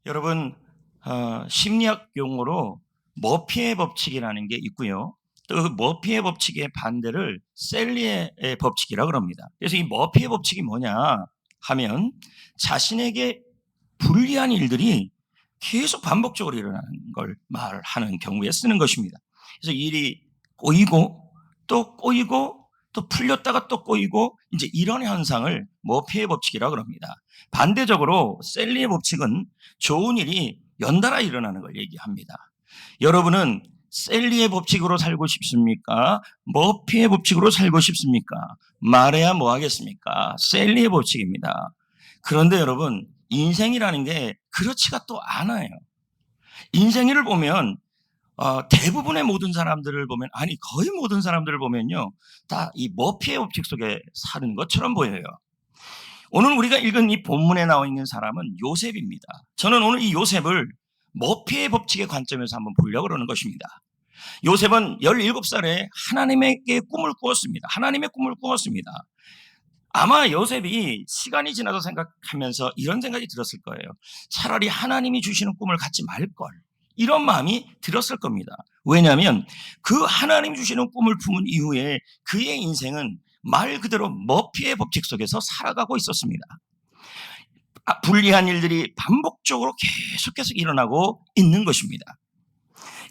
여러분, 심리학 용어로 머피의 법칙이라는 게 있고요. 또 그 머피의 법칙의 반대를 셀리의 법칙이라고 합니다. 그래서 이 머피의 법칙이 뭐냐 하면 자신에게 불리한 일들이 계속 반복적으로 일어나는 걸 말하는 경우에 쓰는 것입니다. 그래서 일이 꼬이고 또 꼬이고 또 풀렸다가 또 꼬이고 이제 이런 현상을 머피의 법칙이라고 합니다. 반대적으로 셀리의 법칙은 좋은 일이 연달아 일어나는 걸 얘기합니다. 여러분은 셀리의 법칙으로 살고 싶습니까? 머피의 법칙으로 살고 싶습니까? 말해야 뭐 하겠습니까? 셀리의 법칙입니다. 그런데 여러분, 인생이라는 게 그렇지가 또 않아요. 인생을 보면 대부분의 모든 사람들을 보면, 아니 거의 모든 사람들을 보면요, 다 이 머피의 법칙 속에 사는 것처럼 보여요. 오늘 우리가 읽은 이 본문에 나와 있는 사람은 요셉입니다. 저는 오늘 이 요셉을 머피의 법칙의 관점에서 한번 보려고 그러는 것입니다. 요셉은 17살에 하나님에게 꿈을 꾸었습니다. 하나님의 꿈을 꾸었습니다. 아마 요셉이 시간이 지나서 생각하면서 이런 생각이 들었을 거예요. 차라리 하나님이 주시는 꿈을 갖지 말걸. 이런 마음이 들었을 겁니다. 왜냐하면 그 하나님 주시는 꿈을 품은 이후에 그의 인생은 말 그대로 머피의 법칙 속에서 살아가고 있었습니다. 불리한 일들이 반복적으로 계속해서 일어나고 있는 것입니다.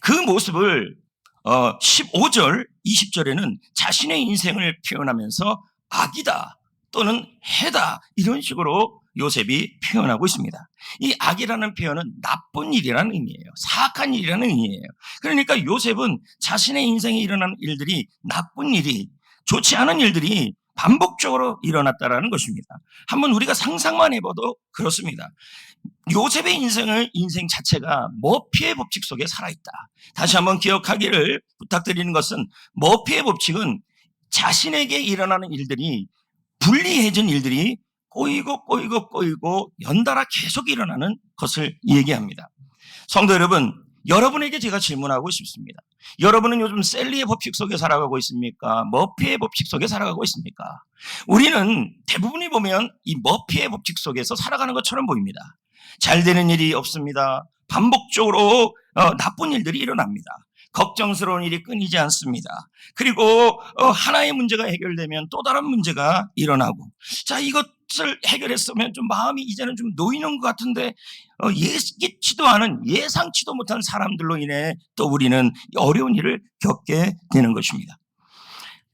그 모습을 15절, 20절에는 자신의 인생을 표현하면서 악이다 또는 해다 이런 식으로 요셉이 표현하고 있습니다. 이 악이라는 표현은 나쁜 일이라는 의미예요. 사악한 일이라는 의미예요. 그러니까 요셉은 자신의 인생에 일어나는 일들이 나쁜 일이 좋지 않은 일들이 반복적으로 일어났다라는 것입니다. 한번 우리가 상상만 해봐도 그렇습니다. 요셉의 인생 자체가 머피의 법칙 속에 살아있다. 다시 한번 기억하기를 부탁드리는 것은 머피의 법칙은 자신에게 일어나는 일들이 불리해진 일들이 꼬이고 연달아 계속 일어나는 것을 얘기합니다. 성도 여러분, 여러분에게 제가 질문하고 싶습니다. 여러분은 요즘 셀리의 법칙 속에 살아가고 있습니까? 머피의 법칙 속에 살아가고 있습니까? 우리는 대부분이 보면 이 머피의 법칙 속에서 살아가는 것처럼 보입니다. 잘 되는 일이 없습니다. 반복적으로 나쁜 일들이 일어납니다. 걱정스러운 일이 끊이지 않습니다. 그리고 하나의 문제가 해결되면 또 다른 문제가 일어나고, 자, 이것을 해결했으면 좀 마음이 이제는 좀 놓이는 것 같은데 예기치도 않은, 예상치도 못한 사람들로 인해 또 우리는 어려운 일을 겪게 되는 것입니다.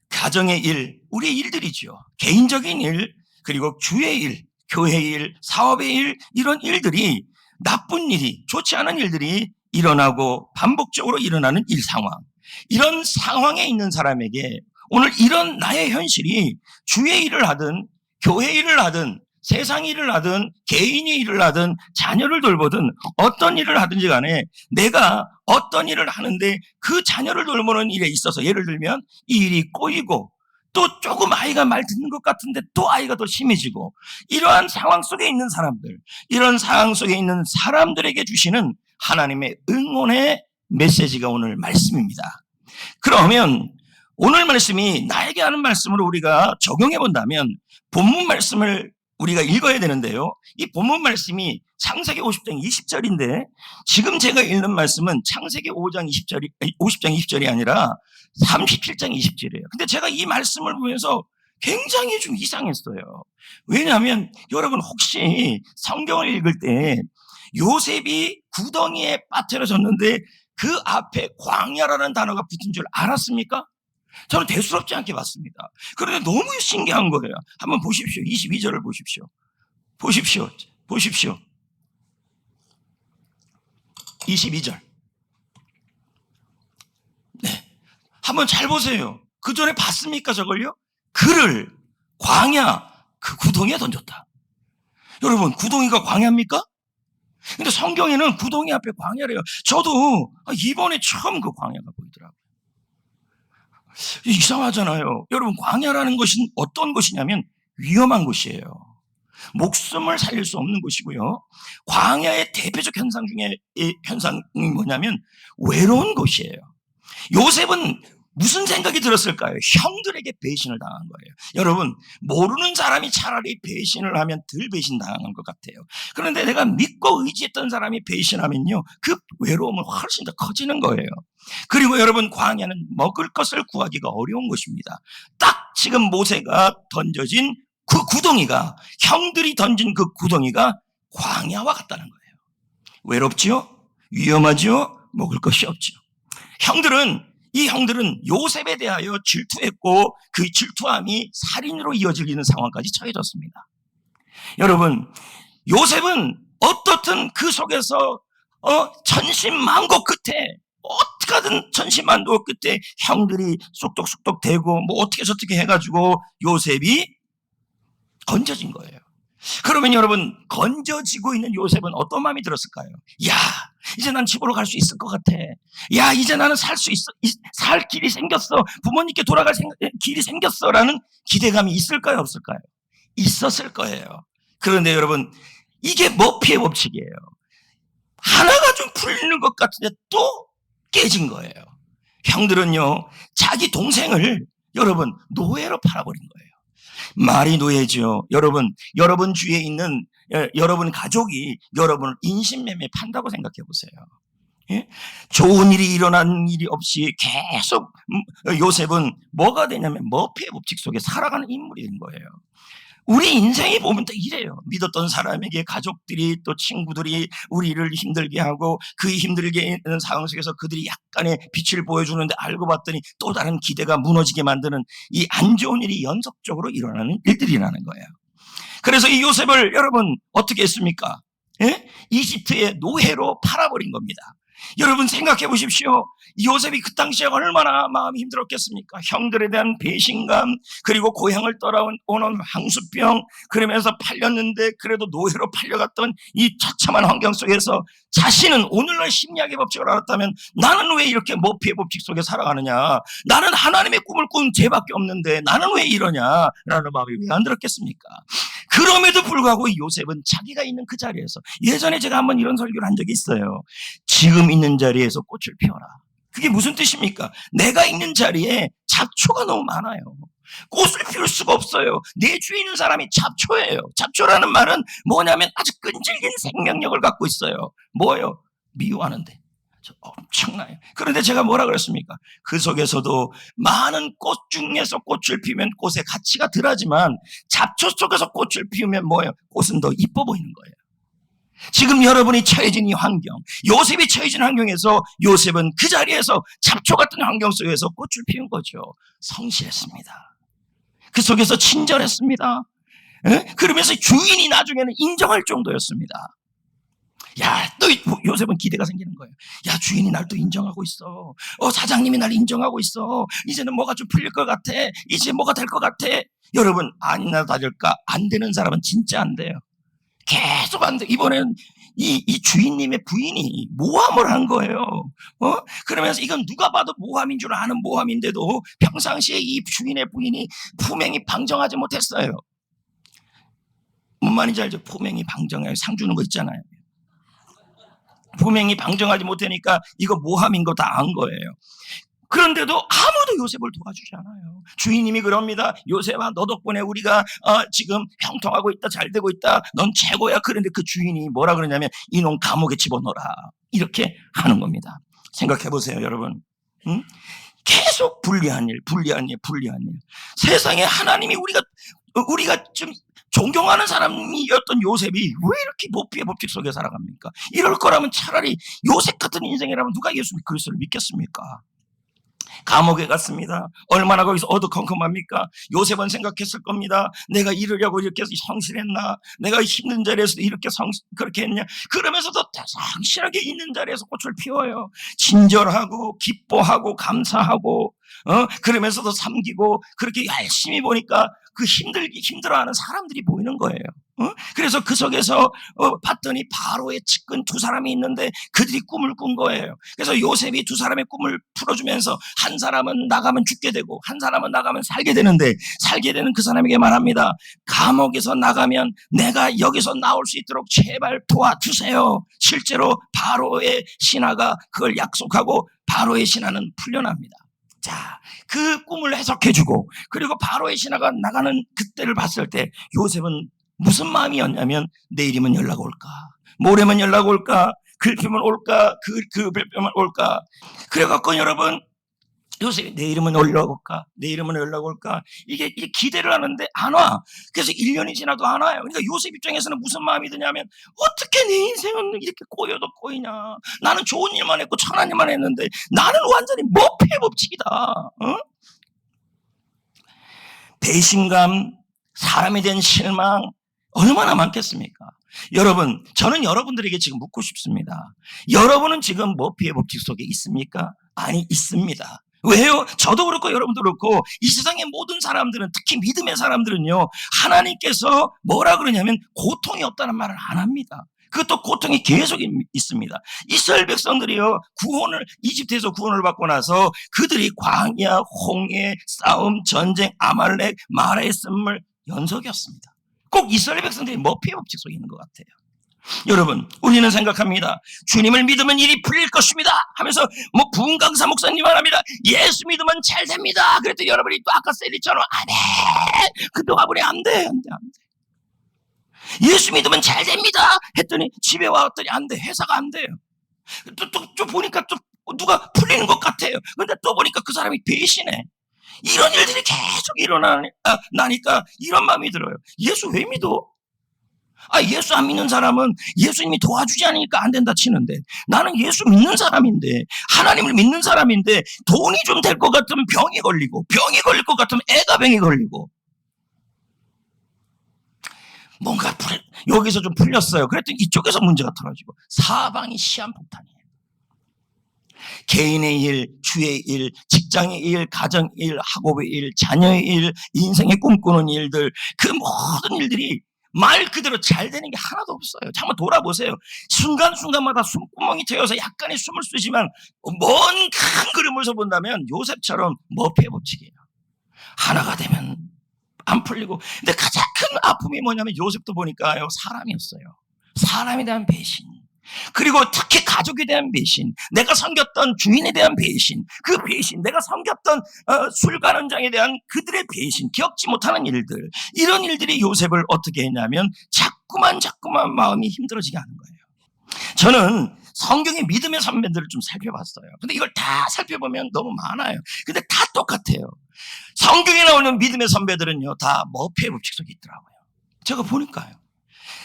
가정의 일, 우리의 일들이죠. 개인적인 일, 그리고 주의 일, 교회의 일, 사업의 일, 이런 일들이, 나쁜 일이, 좋지 않은 일들이 일어나고 반복적으로 일어나는 일 상황, 이런 상황에 있는 사람에게 오늘 이런 나의 현실이 주의 일을 하든 교회 일을 하든 세상 일을 하든 개인의 일을 하든 자녀를 돌보든 어떤 일을 하든지 간에 내가 어떤 일을 하는데 그 자녀를 돌보는 일에 있어서, 예를 들면 이 일이 꼬이고 또 조금 아이가 말 듣는 것 같은데 또 아이가 더 심해지고, 이러한 상황 속에 있는 사람들, 이런 상황 속에 있는 사람들에게 주시는 하나님의 응원의 메시지가 오늘 말씀입니다. 그러면 오늘 말씀이 나에게 하는 말씀으로 우리가 적용해 본다면 본문 말씀을 우리가 읽어야 되는데요. 이 본문 말씀이 창세기 50장 20절인데 지금 제가 읽는 말씀은 창세기 50장 20절이 아니라 37장 20절이에요. 근데 제가 이 말씀을 보면서 굉장히 좀 이상했어요. 왜냐하면 여러분, 혹시 성경을 읽을 때 요셉이 구덩이에 빠뜨려졌는데 그 앞에 광야라는 단어가 붙은 줄 알았습니까? 저는 대수롭지 않게 봤습니다. 그런데 너무 신기한 거예요. 한번 보십시오. 22절을 보십시오. 보십시오. 22절. 네. 한번 잘 보세요. 그 전에 봤습니까, 저걸요? 그를 광야, 그 구덩이에 던졌다. 여러분, 구덩이가 광야입니까? 근데 성경에는 구덩이 앞에 광야래요. 저도 이번에 처음 그 광야가 보이더라고요. 이상하잖아요. 여러분, 광야라는 것은 어떤 것이냐면 위험한 곳이에요. 목숨을 살릴 수 없는 곳이고요. 광야의 대표적 현상이 뭐냐면 외로운 곳이에요. 요셉은 무슨 생각이 들었을까요? 형들에게 배신을 당한 거예요. 여러분, 모르는 사람이 차라리 배신을 하면 덜 배신당한 것 같아요. 그런데 내가 믿고 의지했던 사람이 배신하면요, 그 외로움은 훨씬 더 커지는 거예요. 그리고 여러분, 광야는 먹을 것을 구하기가 어려운 것입니다. 딱 지금 모세가 던져진 그 구덩이가, 형들이 던진 그 구덩이가 광야와 같다는 거예요. 외롭지요? 위험하지요? 먹을 것이 없죠. 이 형들은 요셉에 대하여 질투했고 그 질투함이 살인으로 이어지는 상황까지 처해졌습니다. 여러분, 요셉은 어떻든 그 속에서 천신만고 끝에, 어떻게든 천신만고 끝에 형들이 쑥덕쑥덕 대고 뭐 어떻게 저떻게 해가지고 요셉이 건져진 거예요. 그러면 여러분, 건져지고 있는 요셉은 어떤 마음이 들었을까요? 야, 이제 난 집으로 갈 수 있을 것 같아. 야, 이제 나는 살 길이 생겼어. 부모님께 돌아갈 길이 생겼어. 라는 기대감이 있을까요? 없을까요? 있었을 거예요. 그런데 여러분, 이게 머피의 법칙이에요. 하나가 좀 풀리는 것 같은데 또 깨진 거예요. 형들은요, 자기 동생을 여러분, 노예로 팔아버린 거예요. 말이 노예죠. 여러분 주위에 있는 여러분 가족이 여러분을 인신매매 판다고 생각해 보세요. 예? 좋은 일이 일어난 일이 없이 계속 요셉은 뭐가 되냐면 머피의 법칙 속에 살아가는 인물이 된 거예요. 우리 인생이 보면 또 이래요. 믿었던 사람에게 가족들이 또 친구들이 우리를 힘들게 하고 그 힘들게 있는 상황 속에서 그들이 약간의 빛을 보여주는데 알고 봤더니 또 다른 기대가 무너지게 만드는 이 안 좋은 일이 연속적으로 일어나는 일들이라는 거예요. 그래서 이 요셉을 여러분 어떻게 했습니까? 예? 이집트의 노예로 팔아버린 겁니다. 여러분 생각해 보십시오. 요셉이 그 당시에 얼마나 마음이 힘들었겠습니까? 형들에 대한 배신감, 그리고 고향을 떠나온 황수병, 그러면서 팔렸는데 그래도 노예로 팔려갔던 이 처참한 환경 속에서 자신은 오늘날 심리학의 법칙을 알았다면 나는 왜 이렇게 머피의 법칙 속에 살아가느냐, 나는 하나님의 꿈을 꾼 죄밖에 없는데 나는 왜 이러냐라는 마음이 왜 안 들었겠습니까? 그럼에도 불구하고 요셉은 자기가 있는 그 자리에서, 예전에 제가 한번 이런 설교를 한 적이 있어요. 지금 있는 자리에서 꽃을 피워라. 그게 무슨 뜻입니까? 내가 있는 자리에 잡초가 너무 많아요. 꽃을 피울 수가 없어요. 내 주위에 있는 사람이 잡초예요. 잡초라는 말은 뭐냐면 아주 끈질긴 생명력을 갖고 있어요. 뭐예요? 미워하는데. 엄청나요. 그런데 제가 뭐라 그랬습니까? 그 속에서도 많은 꽃 중에서 꽃을 피우면 꽃의 가치가 덜하지만 잡초 속에서 꽃을 피우면 뭐예요? 꽃은 더 이뻐 보이는 거예요. 지금 여러분이 처해진 이 환경, 요셉이 처해진 환경에서 요셉은 그 자리에서 잡초 같은 환경 속에서 꽃을 피운 거죠. 성실했습니다. 그 속에서 친절했습니다. 그러면서 주인이 나중에는 인정할 정도였습니다. 야, 또 요셉은 기대가 생기는 거예요. 야, 주인이 날 또 인정하고 있어. 사장님이 날 인정하고 있어. 이제는 뭐가 좀 풀릴 것 같아. 이제 뭐가 될 것 같아. 여러분, 아니나 다를까? 안 되는 사람은 진짜 안 돼요. 계속 안 돼. 이번에는 이 주인님의 부인이 모함을 한 거예요. 그러면서 이건 누가 봐도 모함인 줄 아는 모함인데도 평상시에 이 주인의 부인이 품행이 방정하지 못했어요. 뭔 말인지 알죠? 품행이 방정해요. 상 주는 거 있잖아요. 품행이 방정하지 못하니까 이거 모함인 거 다 안 거예요. 그런데도 아무도 요셉을 도와주지 않아요. 주인님이 그럽니다. 요셉아, 너 덕분에 우리가 지금 형통하고 있다, 잘 되고 있다, 넌 최고야. 그런데 그 주인이 뭐라 그러냐면 이놈 감옥에 집어넣어라, 이렇게 하는 겁니다. 생각해 보세요, 여러분. 응? 계속 불리한 일. 세상에 하나님이 우리가 좀 존경하는 사람이었던 요셉이 왜 이렇게 머피의 법칙 속에 살아갑니까? 이럴 거라면 차라리 요셉 같은 인생이라면 누가 예수 그리스도를 믿겠습니까? 감옥에 갔습니다. 얼마나 거기서 어두컴컴합니까? 요셉은 생각했을 겁니다. 내가 이러려고 이렇게 성실했나? 내가 힘든 자리에서도 이렇게 그렇게 했냐? 그러면서도 성실하게 있는 자리에서 꽃을 피워요. 친절하고 기뻐하고 감사하고 그러면서도 섬기고, 그렇게 열심히 보니까 그 힘들어하는 사람들이 보이는 거예요. 그래서 그 속에서 봤더니 바로의 측근 두 사람이 있는데 그들이 꿈을 꾼 거예요. 그래서 요셉이 두 사람의 꿈을 풀어주면서 한 사람은 나가면 죽게 되고 한 사람은 나가면 살게 되는데, 살게 되는 그 사람에게 말합니다. 감옥에서 나가면 내가 여기서 나올 수 있도록 제발 도와주세요. 실제로 바로의 신하가 그걸 약속하고 바로의 신하는 풀려납니다. 자, 그 꿈을 해석해주고 그리고 바로의 신하가 나가는 그때를 봤을 때 요셉은 무슨 마음이었냐면 내일이면 연락 올까? 모레면 연락 올까? 글피면 올까? 글피면 올까? 그래갖고 여러분 요셉이 내일이면 연락 올까? 내일이면 연락 올까? 이게 기대를 하는데 안 와. 그래서 1년이 지나도 안 와요. 그러니까 요셉 입장에서는 무슨 마음이 드냐면 어떻게 내 인생은 이렇게 꼬여도 꼬이냐. 나는 좋은 일만 했고 천한 일만 했는데 나는 완전히 머피의 법칙이다. 어? 배신감, 사람에 대한 실망 얼마나 많겠습니까? 여러분, 저는 여러분들에게 지금 묻고 싶습니다. 여러분은 지금 머피의 법칙 속에 있습니까? 아니, 있습니다. 왜요? 저도 그렇고 여러분도 그렇고 이 세상의 모든 사람들은 특히 믿음의 사람들은요 하나님께서 뭐라 그러냐면 고통이 없다는 말을 안 합니다. 그것도 고통이 계속 있습니다. 이스라엘 백성들이요 이집트에서 구원을 받고 나서 그들이 광야, 홍해, 싸움, 전쟁, 아말렉, 마라의 쓴물 연속이었습니다. 꼭 이스라엘 백성들이 머피의 법칙 속에 있는 것 같아요. 여러분, 우리는 생각합니다. 주님을 믿으면 일이 풀릴 것입니다 하면서 부흥 강사 목사님 말합니다. 예수 믿으면 잘 됩니다. 그랬더니 여러분이 또 아까 세리처럼 안 해. 그 아무리 안 돼. 예수 믿으면 잘 됩니다 했더니 집에 왔더니 안 돼. 회사가 안 돼요. 또 보니까 또 누가 풀리는 것 같아요. 근데 또 보니까 그 사람이 배신해. 이런 일들이 계속 일어나니까 이런 마음이 들어요. 예수 왜 믿어? 예수 안 믿는 사람은 예수님이 도와주지 않으니까 안 된다 치는데 나는 예수 믿는 사람인데 하나님을 믿는 사람인데 돈이 좀 될 것 같으면 병이 걸리고 병이 걸릴 것 같으면 애가 병이 걸리고 뭔가 여기서 좀 풀렸어요. 그랬더니 이쪽에서 문제가 터지고 사방이 시한폭탄이에요. 개인의 일, 주의 일, 직장의 일, 가정의 일, 학업의 일, 자녀의 일, 인생의 꿈꾸는 일들 그 모든 일들이 말 그대로 잘 되는 게 하나도 없어요. 한번 돌아보세요. 순간순간마다 숨구멍이 트여서 약간의 숨을 쉬지만 먼 큰 그림에서 본다면 요셉처럼 머피의 법칙이에요. 하나가 되면 안 풀리고. 근데 가장 큰 아픔이 뭐냐면 요셉도 보니까요 사람이었어요. 사람에 대한 배신, 그리고 특히 가족에 대한 배신, 내가 섬겼던 주인에 대한 배신, 그 배신, 내가 섬겼던 술가는장에 대한 그들의 배신, 기억지 못하는 일들, 이런 일들이 요셉을 어떻게 했냐면 자꾸만 마음이 힘들어지게 하는 거예요. 저는 성경의 믿음의 선배들을 좀 살펴봤어요. 근데 이걸 다 살펴보면 너무 많아요. 근데 다 똑같아요. 성경에 나오는 믿음의 선배들은요 다 머피의 법칙 속에 있더라고요. 제가 보니까요.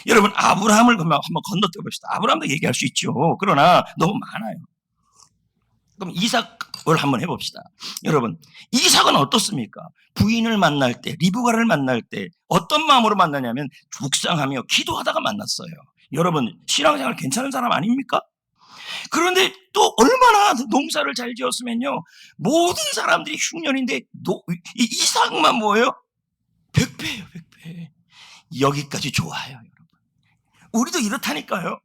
여러분, 아브라함을 한번 건너뛰어 봅시다. 아브라함도 얘기할 수 있죠. 그러나 너무 많아요. 그럼 이삭을 한번 해봅시다. 여러분, 이삭은 어떻습니까? 부인을 만날 때, 리브가를 만날 때 어떤 마음으로 만나냐면 묵상하며 기도하다가 만났어요. 여러분, 신앙생활 괜찮은 사람 아닙니까? 그런데 또 얼마나 농사를 잘 지었으면요 모든 사람들이 흉년인데 이삭만 뭐예요? 100배예요. 100배. 여기까지 좋아요. 우리도 이렇다니까요.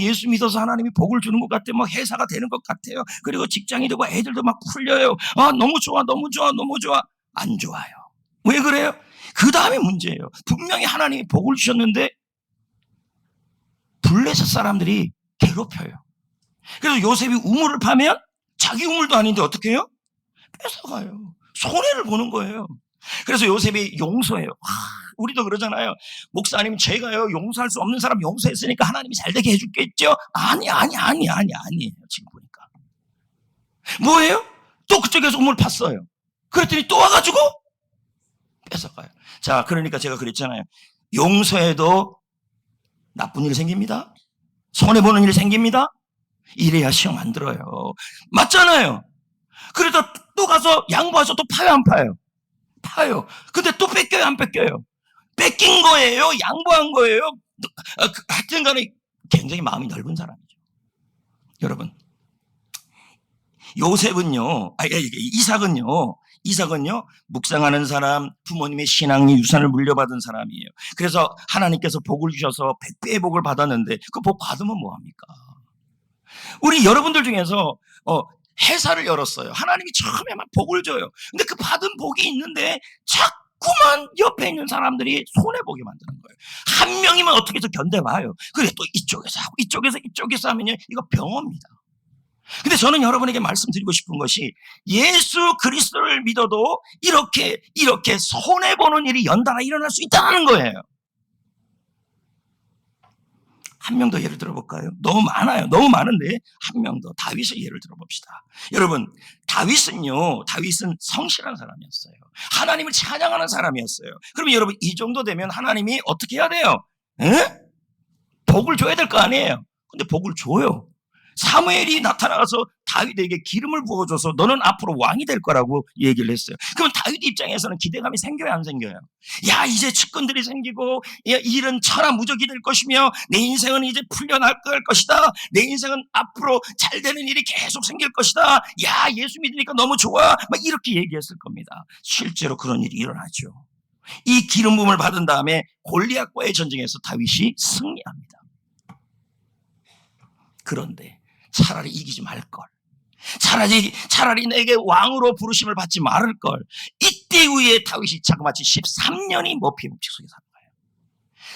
예수 믿어서 하나님이 복을 주는 것 같아요. 회사가 되는 것 같아요. 그리고 직장이 되고 애들도 막 풀려요. 너무 좋아. 안 좋아요. 왜 그래요? 그 다음에 문제예요. 분명히 하나님이 복을 주셨는데 블레셋 사람들이 괴롭혀요. 그래서 요셉이 우물을 파면 자기 우물도 아닌데 어떻게 해요? 뺏어가요. 손해를 보는 거예요. 그래서 요셉이 용서해요. 우리도 그러잖아요. 목사님, 제가요 용서할 수 없는 사람 용서했으니까 하나님이 잘 되게 해줄겠죠? 아니에요. 지금 보니까 뭐예요? 또 그쪽에서 우물 팠어요. 그랬더니 또 와가지고 뺏어가요. 자, 그러니까 제가 그랬잖아요. 용서해도 나쁜 일 생깁니다. 손해보는 일 생깁니다. 이래야 시험 안 들어요. 맞잖아요. 그러다 또 가서 양보해서 또 파요, 안 파요? 파요. 근데 또 뺏겨요, 안 뺏겨요? 뺏긴 거예요? 양보한 거예요? 하여튼 간에 굉장히 마음이 넓은 사람이죠. 여러분, 요셉은요, 이삭은요, 묵상하는 사람, 부모님의 신앙의 유산을 물려받은 사람이에요. 그래서 하나님께서 복을 주셔서 100배의 복을 받았는데 그 복 받으면 뭐합니까? 우리 여러분들 중에서 회사를 열었어요. 하나님이 처음에 막 복을 줘요. 근데 그 받은 복이 있는데 자꾸만 옆에 있는 사람들이 손해보게 만드는 거예요. 한 명이면 어떻게 해서 견뎌봐요. 그래 또 이쪽에서 하고 이쪽에서 하면요 이거 병입니다. 근데 저는 여러분에게 말씀드리고 싶은 것이 예수 그리스도를 믿어도 이렇게 손해보는 일이 연달아 일어날 수 있다는 거예요. 한 명 더 예를 들어볼까요? 너무 많아요. 너무 많은데 한 명 더 다윗의 예를 들어봅시다. 여러분, 다윗은 성실한 사람이었어요. 하나님을 찬양하는 사람이었어요. 그러면 여러분, 이 정도 되면 하나님이 어떻게 해야 돼요? 에? 복을 줘야 될 거 아니에요. 근데 복을 줘요. 사무엘이 나타나서 다윗에게 기름을 부어줘서 너는 앞으로 왕이 될 거라고 얘기를 했어요. 그럼 다윗 입장에서는 기대감이 생겨요, 안 생겨요? 야, 이제 측근들이 생기고, 야, 일은 천하무적이 될 것이며 내 인생은 이제 풀려날 것이다. 내 인생은 앞으로 잘 되는 일이 계속 생길 것이다. 야, 예수 믿으니까 너무 좋아. 막 이렇게 얘기했을 겁니다. 실제로 그런 일이 일어나죠. 이 기름 부음을 받은 다음에 골리앗과의 전쟁에서 다윗이 승리합니다. 그런데 차라리 이기지 말걸. 차라리 내게 왕으로 부르심을 받지 말을걸. 이때 후에 다윗이 자그마치 13년이 머피의 법칙 속에 사는 거예요.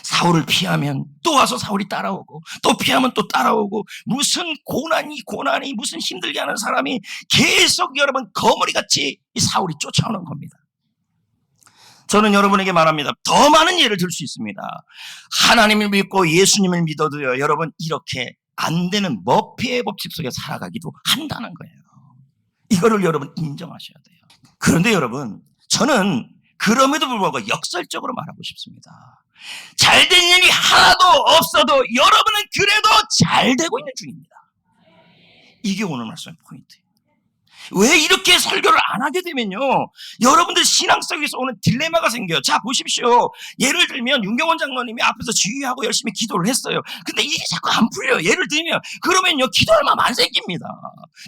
사울을 피하면 또 와서 사울이 따라오고, 또 피하면 또 따라오고, 무슨 고난이 무슨 힘들게 하는 사람이 계속 여러분 거머리같이 이 사울이 쫓아오는 겁니다. 저는 여러분에게 말합니다. 더 많은 예를 들 수 있습니다. 하나님을 믿고 예수님을 믿어도요, 여러분 이렇게 안 되는 머피의 법칙 속에 살아가기도 한다는 거예요. 이거를 여러분 인정하셔야 돼요. 그런데 여러분, 저는 그럼에도 불구하고 역설적으로 말하고 싶습니다. 잘된 일이 하나도 없어도 여러분은 그래도 잘 되고 있는 중입니다. 이게 오늘 말씀의 포인트예요. 왜 이렇게 설교를 안 하게 되면요, 여러분들 신앙 속에서 오는 딜레마가 생겨요. 자, 보십시오. 예를 들면 윤경원 장로님이 앞에서 지휘하고 열심히 기도를 했어요. 근데 이게 자꾸 안 풀려요. 예를 들면 그러면요, 기도할 마음 안 생깁니다.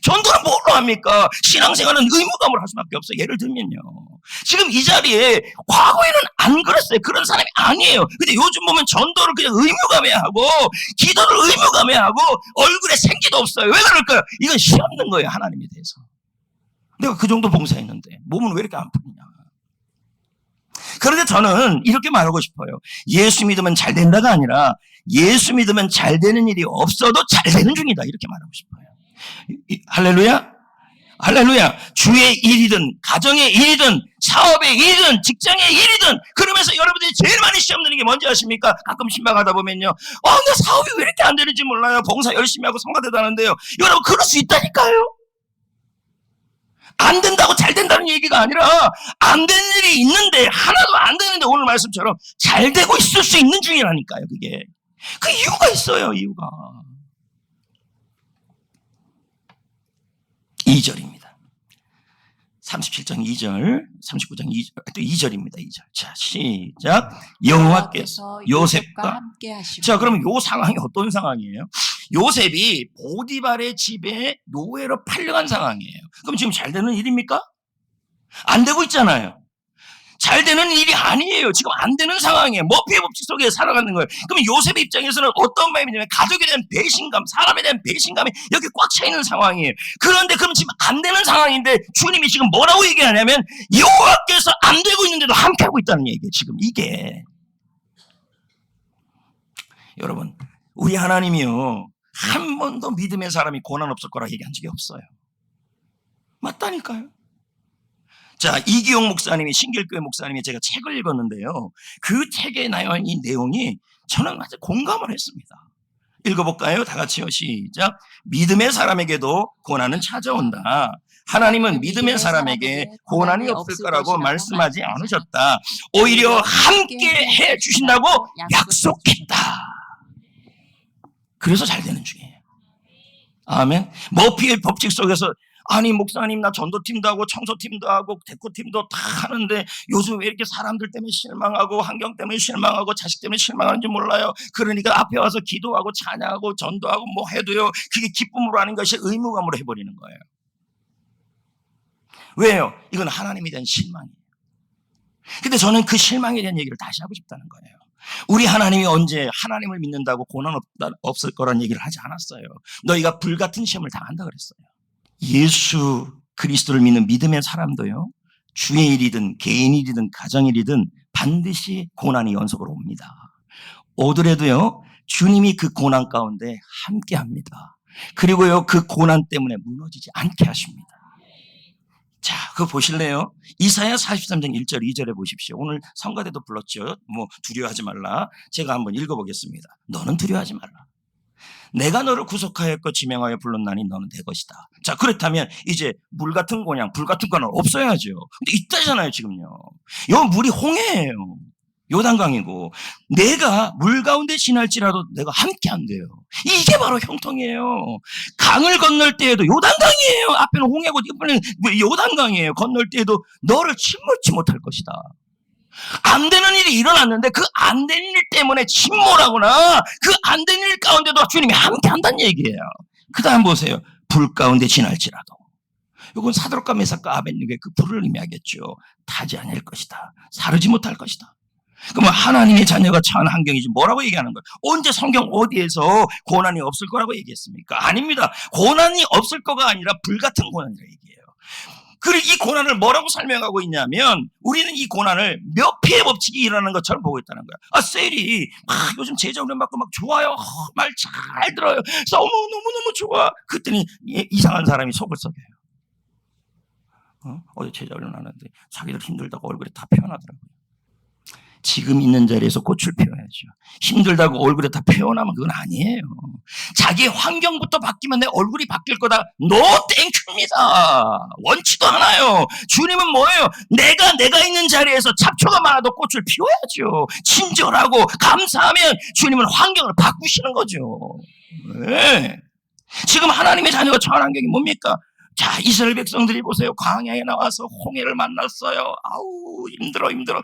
전도는 뭘로 합니까? 신앙생활은 의무감으로 할 수밖에 없어요. 예를 들면요, 지금 이 자리에 과거에는 안 그랬어요. 그런 사람이 아니에요. 근데 요즘 보면 전도를 그냥 의무감에 하고 기도를 의무감에 하고 얼굴에 생기도 없어요. 왜 그럴까요? 이건 시없는 거예요, 하나님에 대해서. 내가 그 정도 봉사했는데 몸은 왜 이렇게 안 풀리냐. 그런데 저는 이렇게 말하고 싶어요. 예수 믿으면 잘 된다가 아니라 예수 믿으면 잘 되는 일이 없어도 잘 되는 중이다, 이렇게 말하고 싶어요. 할렐루야? 할렐루야. 주의 일이든 가정의 일이든 사업의 일이든 직장의 일이든, 그러면서 여러분들이 제일 많이 시험 드는 게 뭔지 아십니까? 가끔 신방하다 보면요, 나 사업이 왜 이렇게 안 되는지 몰라요. 봉사 열심히 하고 성가대도 하는데요. 여러분, 그럴 수 있다니까요. 안 된다고 잘 된다는 얘기가 아니라 안 되는 일이 있는데, 하나도 안 되는데 오늘 말씀처럼 잘 되고 있을 수 있는 중이라니까요. 그게 그 이유가 있어요. 이유가 2절입니다. 37장 2절, 39장 2절, 또 2절입니다. 2절. 자, 시작. 여호와께서 요셉과 함께 하시고. 자, 그럼 요 상황이 어떤 상황이에요? 요셉이 보디발의 집에 노예로 팔려간 상황이에요. 그럼 지금 잘 되는 일입니까? 안 되고 있잖아요. 잘 되는 일이 아니에요. 지금 안 되는 상황이에요. 머피의 법칙 속에 살아가는 거예요. 그럼 요셉의 입장에서는 어떤 마음이냐면 가족에 대한 배신감, 사람에 대한 배신감이 여기 꽉 차 있는 상황이에요. 그런데 그럼 지금 안 되는 상황인데 주님이 지금 뭐라고 얘기하냐면 여호와께서 안 되고 있는데도 함께하고 있다는 얘기예요. 지금 이게. 여러분, 우리 하나님이요, 한 번도 믿음의 사람이 고난 없을 거라 얘기한 적이 없어요. 맞다니까요. 자, 이기용 목사님이, 신길교회 목사님이, 제가 책을 읽었는데요, 그 책에 나온 이 내용이 저는 아주 공감을 했습니다. 읽어볼까요? 다 같이요. 시작. 믿음의 사람에게도 고난은 찾아온다. 하나님은 믿음의 사람에게 고난이 없을 거라고 말씀하지 않으셨다. 오히려 함께 해 주신다고 약속했다. 그래서 잘 되는 중이에요. 아멘. 머피의 법칙 속에서, 아니 목사님, 나 전도팀도 하고 청소팀도 하고 데코팀도 다 하는데 요즘 왜 이렇게 사람들 때문에 실망하고 환경 때문에 실망하고 자식 때문에 실망하는지 몰라요. 그러니까 앞에 와서 기도하고 찬양하고 전도하고 뭐 해도요, 그게 기쁨으로 하는 것이 의무감으로 해버리는 거예요. 왜요? 이건 하나님에 대한 실망이에요. 근데 저는 그 실망에 대한 얘기를 다시 하고 싶다는 거예요. 우리 하나님이 언제 하나님을 믿는다고 고난 없을 거란 얘기를 하지 않았어요. 너희가 불같은 시험을 당한다 그랬어요. 예수 그리스도를 믿는 믿음의 사람도요, 주의 일이든 개인 일이든 가정 일이든 반드시 고난이 연속으로 옵니다. 오더라도요, 주님이 그 고난 가운데 함께 합니다. 그리고요, 그 고난 때문에 무너지지 않게 하십니다. 자, 그거 보실래요? 이사야 43장 1절 2절에 보십시오. 오늘 성가대도 불렀죠. 두려워하지 말라. 제가 한번 읽어보겠습니다. 너는 두려워하지 말라. 내가 너를 구속하였고 지명하여 불렀나니 너는 내 것이다. 자, 그렇다면 이제 물 같은 곤양, 불 같은 곤양 없어야죠. 근데 있다잖아요, 지금요. 요 물이 홍해예요. 요단강이고, 내가 물 가운데 지날지라도 내가 함께 한대요. 이게 바로 형통이에요. 강을 건널 때에도 요단강이에요. 앞에는 홍해고 이번에는 요단강이에요. 건널 때에도 너를 침몰치 못할 것이다. 안 되는 일이 일어났는데 그 안 되는 일 때문에 침몰하거나 그 안 되는 일 가운데도 주님이 함께 한다는 얘기예요. 그 다음 보세요. 불 가운데 지날지라도. 이건 사드락과 메삭과 아벳느고의 그 불을 의미하겠죠. 타지 않을 것이다. 사르지 못할 것이다. 그러면 하나님의 자녀가 처한 환경이지 뭐라고 얘기하는 거예요? 언제 성경 어디에서 고난이 없을 거라고 얘기했습니까? 아닙니다. 고난이 없을 거가 아니라 불같은 고난이라고 얘기해요. 그리고 이 고난을 뭐라고 설명하고 있냐면 우리는 이 고난을 몇 피의 법칙이 일어나는 것처럼 보고 있다는 거야. 셀이 요즘 제자 훈련 받고 막 좋아요. 말 잘 들어요. 너무너무 좋아. 그랬더니 이상한 사람이 속을 썩여요. 어제 제자 훈련 하는데 자기들 힘들다고 얼굴에 다 표현하더라고요. 지금 있는 자리에서 꽃을 피워야죠. 힘들다고 얼굴에 다 표현하면 그건 아니에요. 자기의 환경부터 바뀌면 내 얼굴이 바뀔 거다. 노 땡큐입니다. 원치도 않아요. 주님은 뭐예요? 내가 있는 자리에서 잡초가 많아도 꽃을 피워야죠. 친절하고 감사하면 주님은 환경을 바꾸시는 거죠. 네. 지금 하나님의 자녀가 처한 환경이 뭡니까? 자, 이스라엘 백성들이 보세요. 광야에 나와서 홍해를 만났어요. 아우, 힘들어.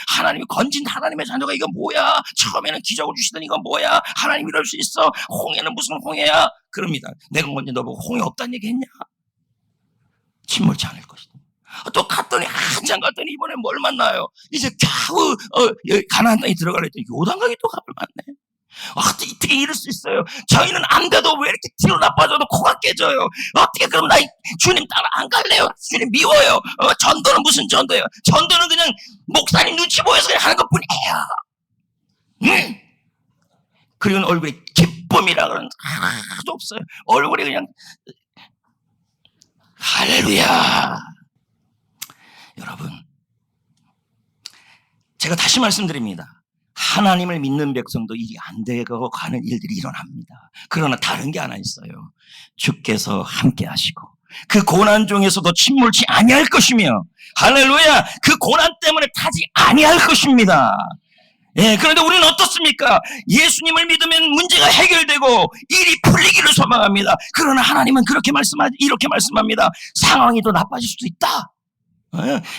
하나님이 건진 하나님의 자녀가 이거 뭐야? 처음에는 기적을 주시더니 이거 뭐야? 하나님 이럴 수 있어? 홍해는 무슨 홍해야? 그럽니다. 내가 언제 너보고 홍해 없다는 얘기 했냐? 침몰치 않을 것이다. 또 갔더니 한참 갔더니 이번에 뭘 만나요? 이제 겨우 가나안 땅에 들어가려 했더니 요단강이 또 갑을 만나요. 어떻게 이럴 수 있어요? 저희는 안 돼도 왜 이렇게 뒤로 나빠져도 코가 깨져요? 어떻게 그럼 나 주님 따라 안 갈래요? 주님 미워요. 전도는 무슨 전도예요? 전도는 그냥 목사님 눈치 보여서 그냥 하는 것뿐이에요. 그리고 얼굴에 기쁨이라고는 하나도 없어요. 얼굴이 그냥 할렐루야. 여러분, 제가 다시 말씀드립니다. 하나님을 믿는 백성도 일이 안 되고 가는 일들이 일어납니다. 그러나 다른 게 하나 있어요. 주께서 함께 하시고 그 고난 중에서도 침몰치 아니할 것이며, 할렐루야, 그 고난 때문에 타지 아니할 것입니다. 예, 그런데 우리는 어떻습니까? 예수님을 믿으면 문제가 해결되고 일이 풀리기를 소망합니다. 그러나 하나님은 이렇게 말씀합니다. 상황이 더 나빠질 수도 있다.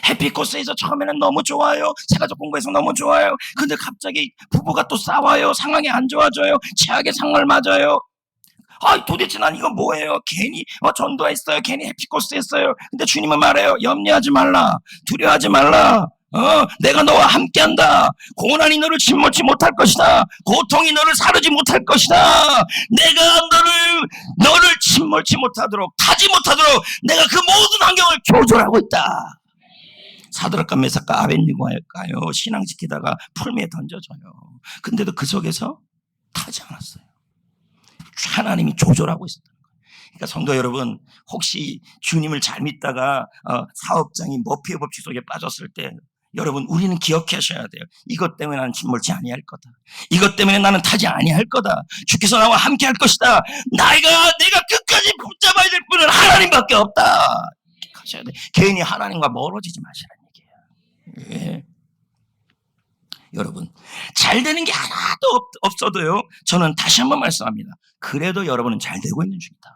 해피코스에서 처음에는 너무 좋아요. 새가족 공부해서 너무 좋아요. 근데 갑자기 부부가 또 싸워요. 상황이 안 좋아져요. 최악의 상황을 맞아요. 도대체 난 이거 뭐예요? 괜히 전도했어요. 괜히 해피코스 했어요. 근데 주님은 말해요. 염려하지 말라. 두려워하지 말라. 내가 너와 함께한다. 고난이 너를 침몰치 못할 것이다. 고통이 너를 사르지 못할 것이다. 내가 너를 침몰치 못하도록, 타지 못하도록 내가 그 모든 환경을 조절하고 있다. 사드락과 메삭과 아벳느고가요, 신앙 지키다가 풀매에 던져져요. 근데도 그 속에서 타지 않았어요. 하나님이 조절하고 있었다는 거예요. 그러니까 성도 여러분, 혹시 주님을 잘 믿다가 사업장이 머피의 법칙 속에 빠졌을 때, 여러분, 우리는 기억하셔야 돼요. 이것 때문에 나는 침몰치 아니할 거다. 이것 때문에 나는 타지 아니할 거다. 주께서 나와 함께 할 것이다. 내가 끝까지 붙잡아야 될 분은 하나님밖에 없다. 하셔야 돼. 괜히 하나님과 멀어지지 마시라는 얘기예요. 예. 여러분, 잘 되는 게 하나도 없어도요, 저는 다시 한번 말씀합니다. 그래도 여러분은 잘 되고 있는 중이다.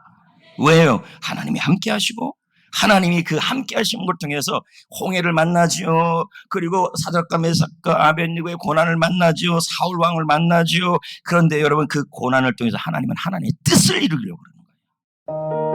왜요? 하나님이 함께 하시고, 하나님이 그 함께 하시는 걸 통해서 홍해를 만나지요. 그리고 사드락과 메삭과 아벳느고의 고난을 만나지요. 사울 왕을 만나지요. 그런데 여러분, 그 고난을 통해서 하나님은 하나님의 뜻을 이루려고 그러는 거예요.